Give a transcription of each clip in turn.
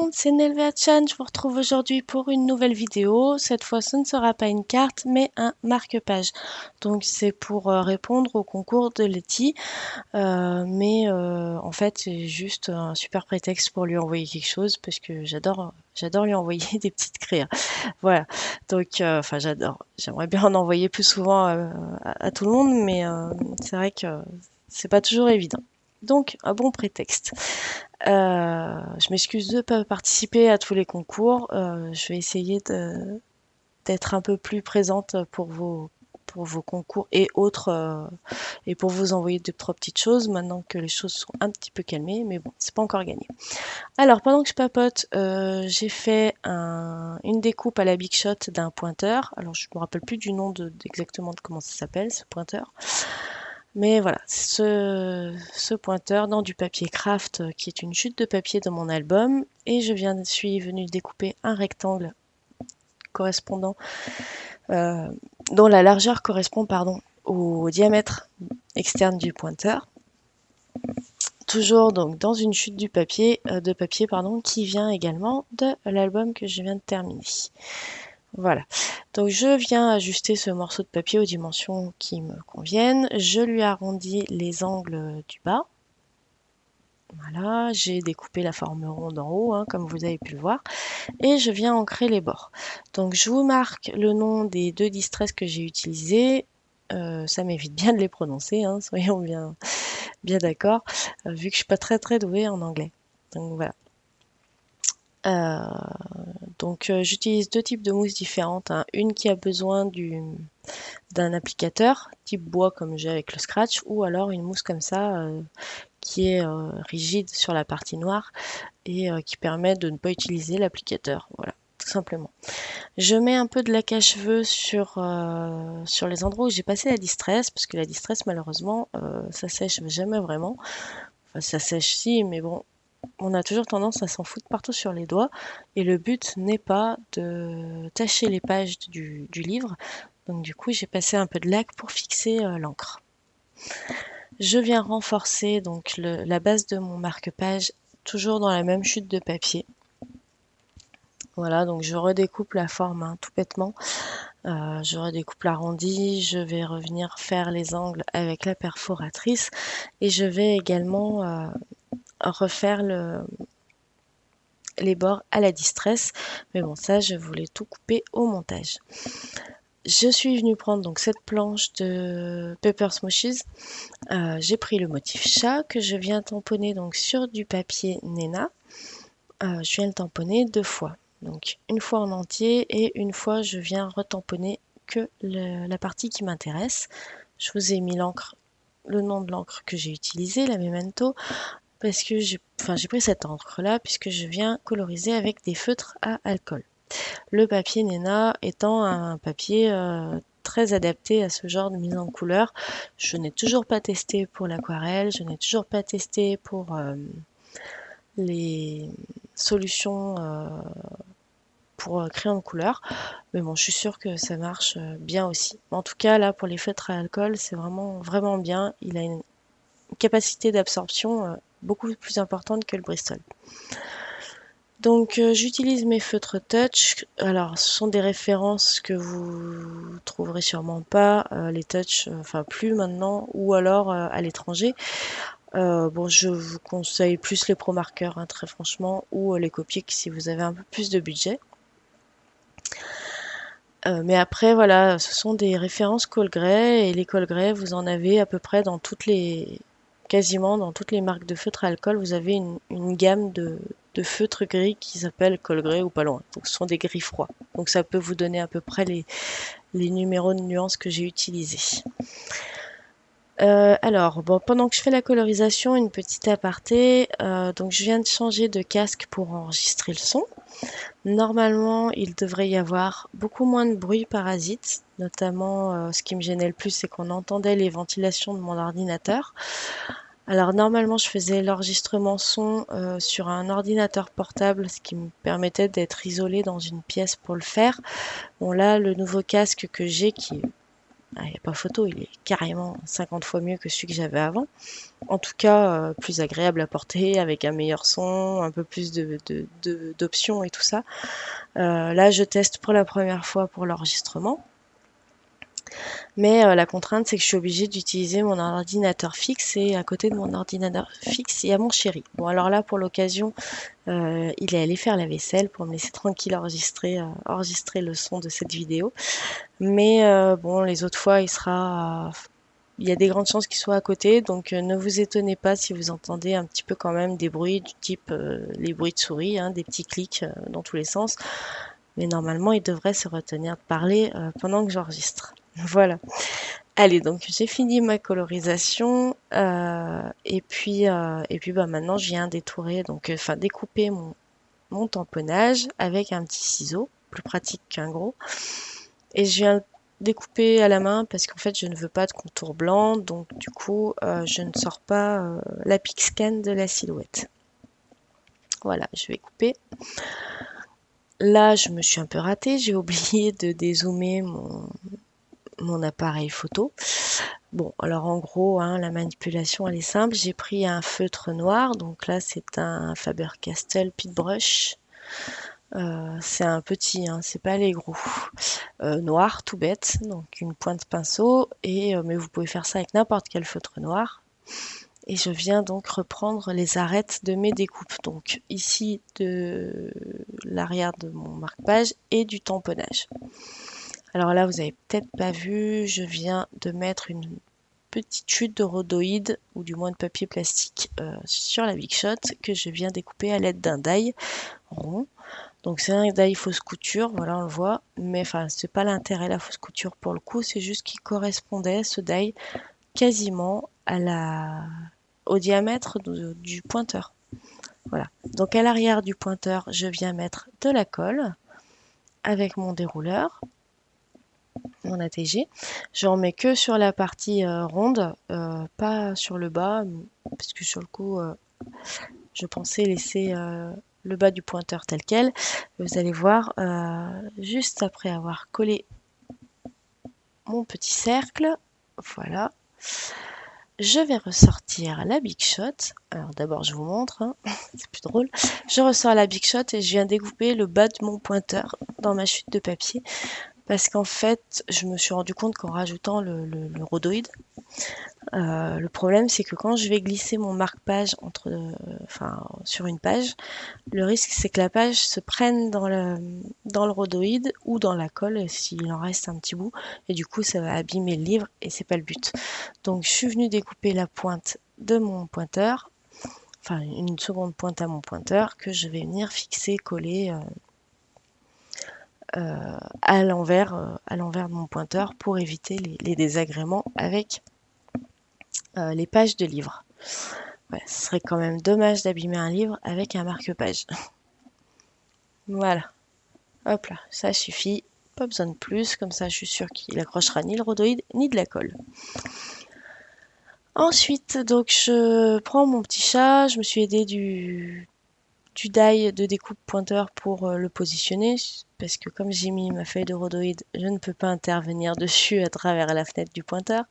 monde, c'est Nelvea-chan, je vous retrouve aujourd'hui pour une nouvelle vidéo. Cette fois, ce ne sera pas une carte, mais un marque-page. Donc c'est pour répondre au concours de Letty, en fait c'est juste un super prétexte pour lui envoyer quelque chose, parce que j'adore lui envoyer des petites créas. Voilà, donc enfin j'adore, j'aimerais bien en envoyer plus souvent à tout le monde, mais c'est vrai que c'est pas toujours évident. Donc un bon prétexte. Je m'excuse de ne pas participer à tous les concours. Je vais essayer d'être un peu plus présente pour vos concours et autres, et pour vous envoyer deux, trois petites choses maintenant que les choses sont un petit peu calmées, mais bon, c'est pas encore gagné. Alors, pendant que je papote, j'ai fait une découpe à la Big Shot d'un pointeur. Alors, je me rappelle plus du nom exactement de comment ça s'appelle, ce pointeur. Mais voilà, ce pointeur dans du papier craft qui est une chute de papier de mon album. Et suis venue découper un rectangle correspondant, dont la largeur correspond, pardon, au diamètre externe du pointeur. Toujours donc dans une chute de papier pardon, qui vient également de l'album que je viens de terminer. Voilà, donc je viens ajuster ce morceau de papier aux dimensions qui me conviennent. Je lui arrondis les angles du bas. Voilà, j'ai découpé la forme ronde en haut, hein, comme vous avez pu le voir. Et je viens ancrer les bords. Donc je vous marque le nom des deux distresses que j'ai utilisées. Ça m'évite bien de les prononcer, hein, soyons bien d'accord, vu que je suis pas très douée en anglais. Donc voilà. J'utilise deux types de mousse différentes, hein. Une qui a besoin d'un applicateur type bois comme j'ai avec le scratch, ou alors une mousse comme ça qui est rigide sur la partie noire et qui permet de ne pas utiliser l'applicateur. Voilà, tout simplement. Je mets un peu de lac à cheveux sur les endroits où j'ai passé la distress, parce que la distress malheureusement ça sèche jamais vraiment. Enfin, ça sèche si, mais bon, on a toujours tendance à s'en foutre partout sur les doigts, et le but n'est pas de tacher les pages du livre. Donc du coup, j'ai passé un peu de lac pour fixer l'encre. Je viens renforcer donc la base de mon marque-page, toujours dans la même chute de papier. Voilà, donc je redécoupe la forme, hein, tout bêtement. Je redécoupe l'arrondi, je vais revenir faire les angles avec la perforatrice, et je vais également refaire les bords à la distress. Mais bon, ça, je voulais tout couper au montage. Je suis venue prendre donc cette planche de Paper Smooshes. J'ai pris le motif chat que je viens tamponner donc sur du papier Nena. Je viens le tamponner deux fois. Donc une fois en entier, et une fois je viens retamponner que la partie qui m'intéresse. Je vous ai mis le nom de l'encre que j'ai utilisée, la Memento, parce que j'ai pris cette encre là puisque je viens coloriser avec des feutres à alcool. Le papier Nena étant un papier très adapté à ce genre de mise en couleur. Je n'ai toujours pas testé pour l'aquarelle, je n'ai toujours pas testé pour les solutions pour crayon de couleur, mais bon, je suis sûre que ça marche bien aussi. En tout cas, là, pour les feutres à alcool, c'est vraiment bien. Il a une capacité d'absorption beaucoup plus importante que le Bristol. Donc j'utilise mes feutres touch. Alors ce sont des références que vous trouverez sûrement pas, les touch, enfin plus maintenant, ou alors à l'étranger. Bon, je vous conseille plus les Pro Markers, hein, très franchement, ou les Copics si vous avez un peu plus de budget. Mais après voilà, ce sont des références Colgray, et les Colgray, vous en avez à peu près quasiment dans toutes les marques de feutres à alcool. Vous avez une gamme de feutres gris qui s'appelle Colgray ou pas loin. Donc ce sont des gris froids. Donc ça peut vous donner à peu près les numéros de nuances que j'ai utilisés. Alors, bon, pendant que je fais la colorisation, une petite aparté. Donc je viens de changer de casque pour enregistrer le son. Normalement, il devrait y avoir beaucoup moins de bruit parasite. Notamment, ce qui me gênait le plus, c'est qu'on entendait les ventilations de mon ordinateur. Alors normalement, je faisais l'enregistrement son sur un ordinateur portable, ce qui me permettait d'être isolée dans une pièce pour le faire. Bon là, le nouveau casque que j'ai, qui est il n'y a pas photo, il est carrément 50 fois mieux que celui que j'avais avant. En tout cas, plus agréable à porter, avec un meilleur son, un peu plus d'options et tout ça. Là, je teste pour la première fois pour l'enregistrement. Mais la contrainte, c'est que je suis obligée d'utiliser mon ordinateur fixe et à côté de mon ordinateur fixe, il y a mon chéri. Bon, alors là, pour l'occasion, il est allé faire la vaisselle pour me laisser tranquille enregistrer le son de cette vidéo. Mais bon, les autres fois, il y a des grandes chances qu'il soit à côté, donc ne vous étonnez pas si vous entendez un petit peu quand même des bruits du type les bruits de souris, hein, des petits clics dans tous les sens. Mais normalement, il devrait se retenir de parler pendant que j'enregistre. Voilà. Allez, donc j'ai fini ma colorisation et puis bah maintenant je viens détourer enfin découper mon tamponnage avec un petit ciseau, plus pratique qu'un gros. Et je viens découper à la main parce qu'en fait je ne veux pas de contour blanc, donc du coup je ne sors pas la Pixscan de la silhouette. Voilà, je vais couper. Là, je me suis un peu ratée, j'ai oublié de dézoomer mon appareil photo. Bon, alors en gros, hein, la manipulation elle est simple. J'ai pris un feutre noir, donc là c'est un Faber-Castell Pit Brush. C'est un petit, hein, c'est pas les gros. Noir, tout bête, donc une pointe pinceau, mais vous pouvez faire ça avec n'importe quel feutre noir. Et je viens donc reprendre les arêtes de mes découpes. Donc ici de l'arrière de mon marque-page et du tamponnage. Alors là, vous avez peut-être pas vu, je viens de mettre une petite chute de rhodoïde ou du moins de papier plastique sur la Big Shot que je viens découper à l'aide d'un die rond. Donc c'est un die fausse couture, voilà on le voit, mais enfin c'est pas l'intérêt la fausse couture pour le coup, c'est juste qu'il correspondait ce die quasiment au diamètre du pointeur. Voilà. Donc à l'arrière du pointeur, je viens mettre de la colle avec mon dérouleur, mon ATG. J'en mets que sur la partie ronde, pas sur le bas, parce que sur le coup, je pensais laisser le bas du pointeur tel quel. Vous allez voir, juste après avoir collé mon petit cercle, voilà, je vais ressortir la Big Shot. Alors d'abord, je vous montre, hein, c'est plus drôle. Je ressors la Big Shot et je viens découper le bas de mon pointeur dans ma chute de papier. Parce qu'en fait, je me suis rendu compte qu'en rajoutant le rhodoïde, le problème c'est que quand je vais glisser mon marque-page sur une page, le risque c'est que la page se prenne dans le rhodoïde ou dans la colle s'il en reste un petit bout, et du coup ça va abîmer le livre et c'est pas le but. Donc je suis venue découper la pointe de mon pointeur, enfin une seconde pointe à mon pointeur que je vais venir fixer, coller à l'envers de mon pointeur pour éviter les désagréments avec les pages de livres. Ouais, ce serait quand même dommage d'abîmer un livre avec un marque-page. Voilà, hop là, ça suffit, pas besoin de plus, comme ça je suis sûre qu'il accrochera ni le rhodoïde ni de la colle. Ensuite, donc je prends mon petit chat, je me suis aidée du die de découpe pointeur pour le positionner, parce que comme j'ai mis ma feuille de rhodoïde, je ne peux pas intervenir dessus à travers la fenêtre du pointeur.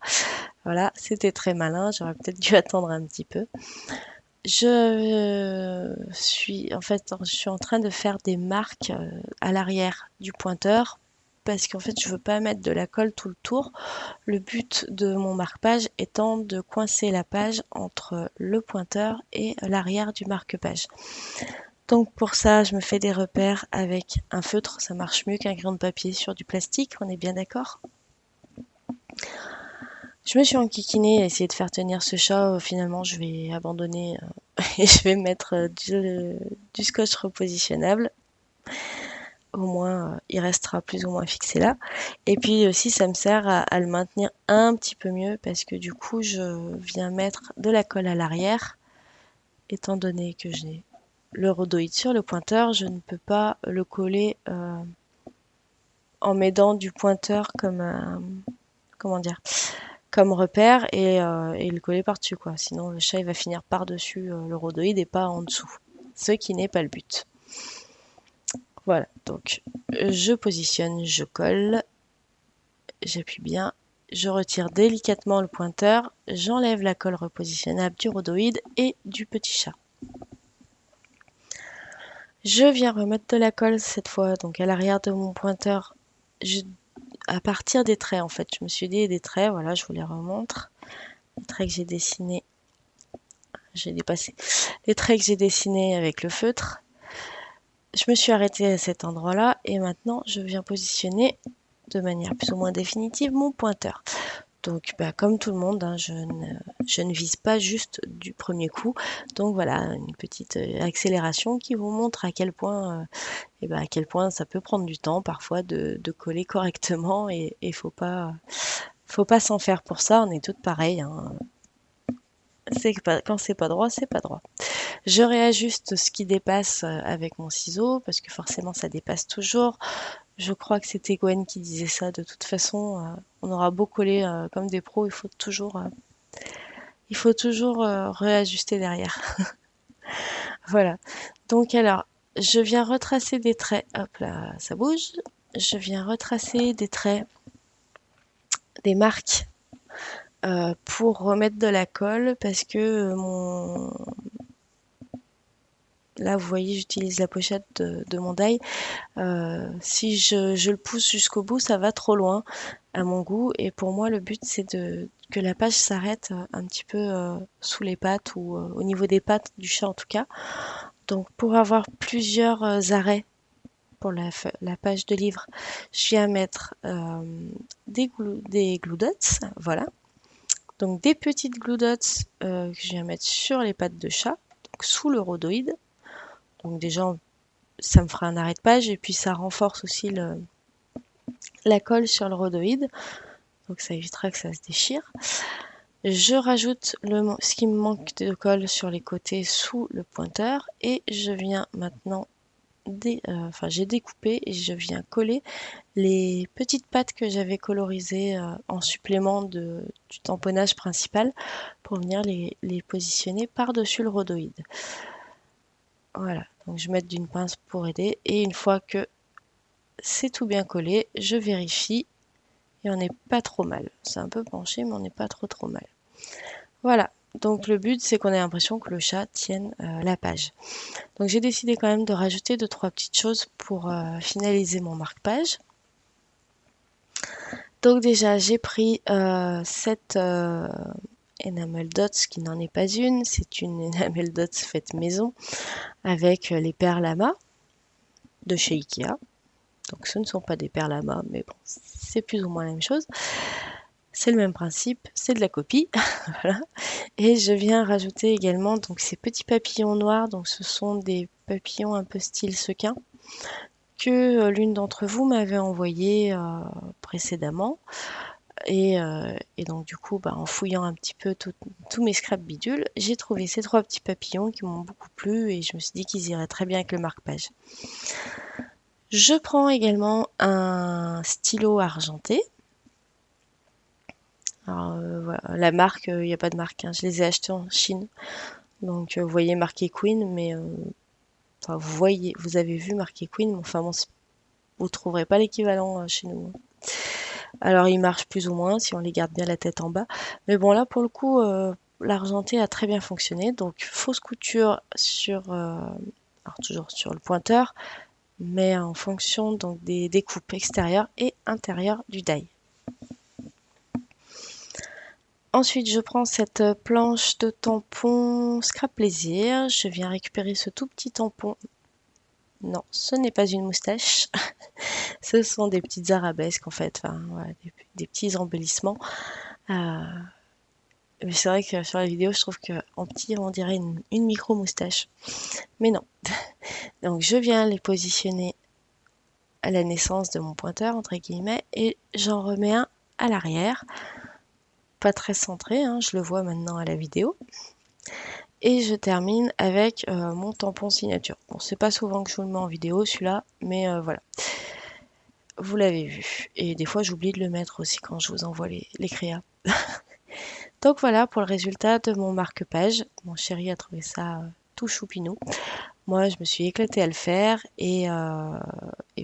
Voilà, c'était très malin, j'aurais peut-être dû attendre un petit peu. Je suis en train de faire des marques à l'arrière du pointeur parce qu'en fait je veux pas mettre de la colle tout le tour. Le but de mon marque-page étant de coincer la page entre le pointeur et l'arrière du marque-page. Donc pour ça, je me fais des repères avec un feutre, ça marche mieux qu'un crayon de papier sur du plastique, on est bien d'accord? Je me suis enquiquinée à essayer de faire tenir ce chat, finalement je vais abandonner et je vais mettre du scotch repositionnable. Au moins, il restera plus ou moins fixé là. Et puis aussi, ça me sert à le maintenir un petit peu mieux parce que du coup, je viens mettre de la colle à l'arrière. Étant donné que j'ai le rhodoïde sur le pointeur, je ne peux pas le coller en m'aidant du pointeur comment dire, comme repère et le coller par-dessus, quoi. Sinon, le chat il va finir par-dessus le rhodoïde et pas en dessous. Ce qui n'est pas le but. Voilà, donc je positionne, je colle, j'appuie bien je retire délicatement le pointeur, j'enlève la colle repositionnable du rhodoïde et du petit chat. Je viens remettre de la colle cette fois donc à l'arrière de mon pointeur, à partir des traits en fait. Je me suis dit des traits, voilà, je vous les remontre. Les traits que j'ai dessinés, j'ai dépassé. Les traits que j'ai dessinés avec le feutre. Je me suis arrêtée à cet endroit-là et maintenant je viens positionner de manière plus ou moins définitive mon pointeur. Donc comme tout le monde, hein, je ne vise pas juste du premier coup. Donc voilà, une petite accélération qui vous montre à quel point, ça peut prendre du temps parfois de coller correctement et faut pas s'en faire pour ça. On est toutes pareilles, hein. Quand c'est pas droit, c'est pas droit. Je réajuste ce qui dépasse avec mon ciseau parce que forcément ça dépasse toujours. Je crois que c'était Gwen qui disait ça. De toute façon, on aura beau coller comme des pros, il faut toujours réajuster derrière. Voilà. Donc alors, je viens retracer des traits. Hop là, ça bouge. Je viens retracer des traits, des marques pour remettre de la colle parce que là, vous voyez, j'utilise la pochette de mon die. Si je le pousse jusqu'au bout, ça va trop loin à mon goût. Et pour moi, le but, c'est que la page s'arrête un petit peu sous les pattes ou au niveau des pattes du chat en tout cas. Donc, pour avoir plusieurs arrêts pour la page de livre, je viens mettre des glue dots, voilà. Donc, des petites glue dots que je viens mettre sur les pattes de chat, donc sous le rhodoïde. Donc déjà, ça me fera un arrêt de page et puis ça renforce aussi la colle sur le rhodoïde. Donc ça évitera que ça se déchire. Je rajoute ce qui me manque de colle sur les côtés sous le pointeur et je viens maintenant j'ai découpé et je viens coller les petites pattes que j'avais colorisées en supplément du tamponnage principal pour venir les positionner par-dessus le rhodoïde. Voilà, donc je vais mettre d'une pince pour aider et une fois que c'est tout bien collé, je vérifie et on n'est pas trop mal. C'est un peu penché mais on n'est pas trop mal. Voilà, donc le but c'est qu'on ait l'impression que le chat tienne la page. Donc j'ai décidé quand même de rajouter 2-3 petites choses pour finaliser mon marque-page. Donc déjà j'ai pris cette Enamel Dots qui n'en est pas une, c'est une Enamel Dots faite maison avec les perles Lama de chez Ikea. Donc ce ne sont pas des perles Lama, mais bon, c'est plus ou moins la même chose. C'est le même principe, c'est de la copie. Voilà. Et je viens rajouter également donc ces petits papillons noirs. Donc ce sont des papillons un peu style sequin que l'une d'entre vous m'avait envoyé précédemment. Et donc du coup, en fouillant un petit peu tous mes scraps bidules, j'ai trouvé ces 3 petits papillons qui m'ont beaucoup plu et je me suis dit qu'ils iraient très bien avec le marque-page. Je prends également un stylo argenté. Alors, voilà, la marque, il n'y a pas de marque, hein, je les ai achetés en Chine. Donc vous voyez marqué Queen, mais vous avez vu marqué Queen, mais enfin bon, vous ne trouverez pas l'équivalent chez nous. Alors il marche plus ou moins si on les garde bien la tête en bas. Mais bon là pour le coup l'argenté a très bien fonctionné. Donc fausse couture alors toujours sur le pointeur, mais en fonction donc des découpes extérieures et intérieures du die. Ensuite je prends cette planche de tampon Scrap Plaisir. Je viens récupérer ce tout petit tampon. Non, ce n'est pas une moustache. Ce sont des petites arabesques en fait, enfin, voilà, des petits embellissements. Mais c'est vrai que sur la vidéo, je trouve qu'en petit, on dirait une micro-moustache. Mais non. Donc je viens les positionner à la naissance de mon pointeur, entre guillemets, et j'en remets un à l'arrière. Pas très centré, hein, je le vois maintenant à la vidéo. Et je termine avec mon tampon signature. Bon, c'est pas souvent que je vous le mets en vidéo celui-là, mais voilà. Vous l'avez vu. Et des fois, j'oublie de le mettre aussi quand je vous envoie les créas. Donc voilà pour le résultat de mon marque-page. Mon chéri a trouvé ça tout choupinou. Moi, je me suis éclatée à le faire et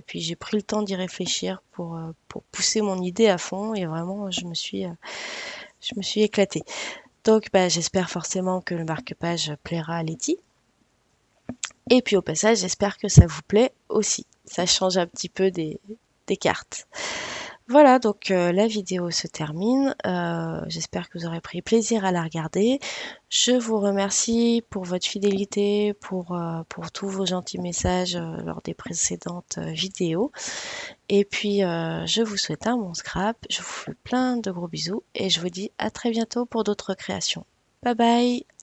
puis j'ai pris le temps d'y réfléchir pour pousser mon idée à fond et vraiment, je me suis éclatée. Donc, bah, j'espère forcément que le marque-page plaira à Letty. Et puis au passage, j'espère que ça vous plaît aussi. Ça change un petit peu des cartes. Voilà, donc la vidéo se termine. J'espère que vous aurez pris plaisir à la regarder. Je vous remercie pour votre fidélité, pour tous vos gentils messages lors des précédentes vidéos. Et puis, je vous souhaite un bon scrap. Je vous fais plein de gros bisous et je vous dis à très bientôt pour d'autres créations. Bye bye!